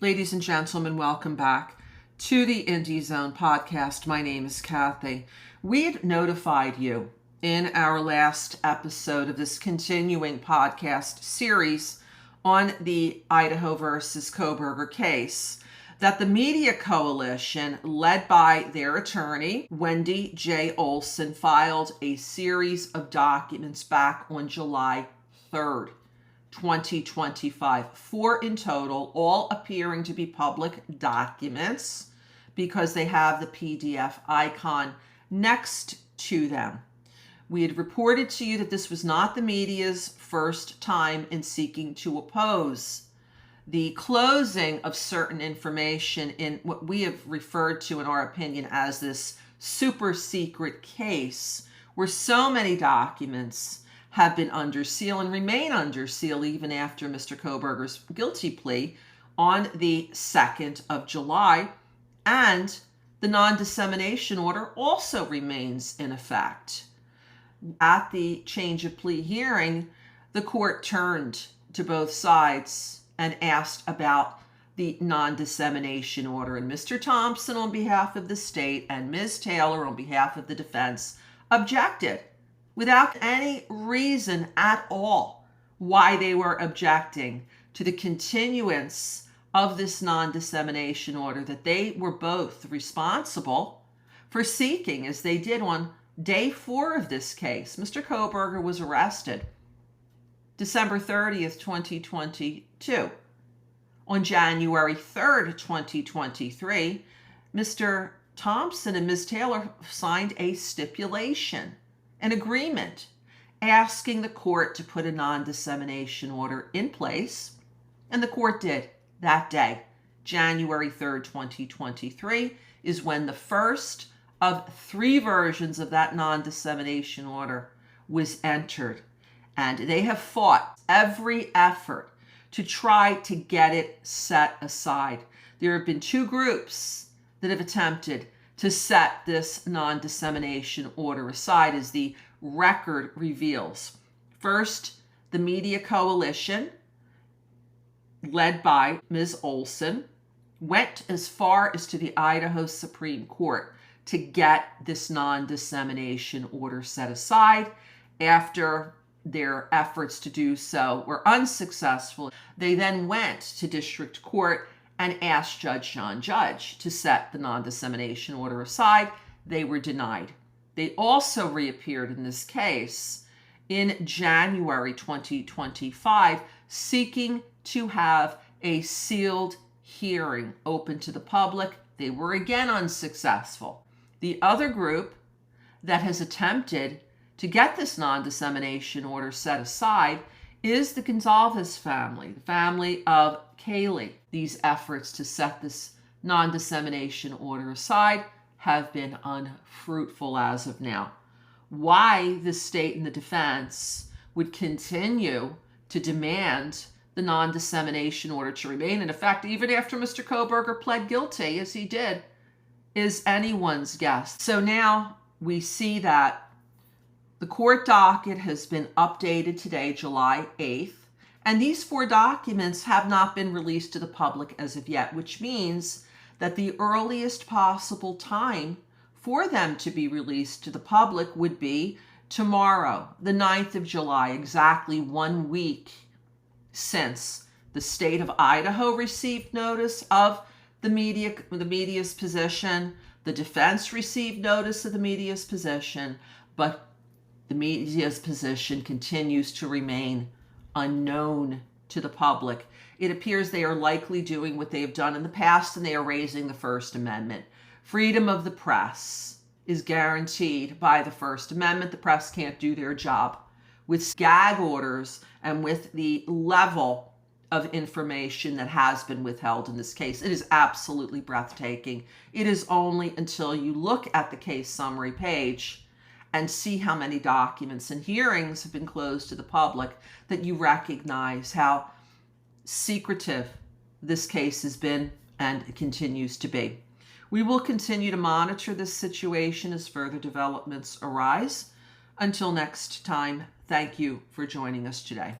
Ladies and gentlemen, welcome back to the Indie Zone podcast. My name is Kathy. We had notified you in our last episode of this continuing podcast series on the Idaho versus Kohberger case that the media coalition, led by their attorney, Wendy J. Olson, filed a series of documents back on July 3rd. 2025, 4 in total, all appearing to be public documents because they have the PDF icon next to them. We had reported to you that this was not the media's first time in seeking to oppose the closing of certain information in what we have referred to, in our opinion, as this super secret case, where so many documents have been under seal and remain under seal even after Mr. Kohberger's guilty plea on the 2nd of July. And the non-dissemination order also remains in effect. At the change of plea hearing, the court turned to both sides and asked about the non-dissemination order. And Mr. Thompson, on behalf of the state, and Ms. Taylor, on behalf of the defense, objected without any reason at all why they were objecting to the continuance of this non-dissemination order that they were both responsible for seeking, as they did on day 4 of this case. Mr. Kohberger was arrested December 30th, 2022. On January 3rd, 2023, Mr. Thompson and Ms. Taylor signed a stipulation, an agreement, asking the court to put a non-dissemination order in place, and the court did that day. January 3rd, 2023 is when the first of 3 versions of that non-dissemination order was entered, and they have fought every effort to try to get it set aside. There have been 2 groups that have attempted to set this non-dissemination order aside, as the record reveals. First, the media coalition, led by Ms. Olson, went as far as to the Idaho Supreme Court to get this non-dissemination order set aside. After their efforts to do so were unsuccessful, they then went to district court and asked Judge John Judge to set the non-dissemination order aside. They were denied. They also reappeared in this case in January 2025, seeking to have a sealed hearing open to the public. They were again unsuccessful. The other group that has attempted to get this non-dissemination order set aside is the Gonzalez family, the family of Kaylee. These efforts to set this non-dissemination order aside have been unfruitful as of now. Why the state and the defense would continue to demand the non-dissemination order to remain in effect even after Mr. Kohberger pled guilty, as he did, is anyone's guess. So now we see that the court docket has been updated today, July 8th, and these 4 documents have not been released to the public as of yet, which means that the earliest possible time for them to be released to the public would be tomorrow, the 9th of July, exactly 1 week since the state of Idaho received notice of the media's position. The defense received notice of the media's position, but the media's position continues to remain unknown to the public. It appears they are likely doing what they have done in the past, and they are raising the First Amendment. Freedom of the press is guaranteed by the First Amendment. The press can't do their job. With gag orders and with the level of information that has been withheld in this case, it is absolutely breathtaking. It is only until you look at the case summary page and see how many documents and hearings have been closed to the public that you recognize how secretive this case has been and continues to be. We will continue to monitor this situation as further developments arise. Until next time, thank you for joining us today.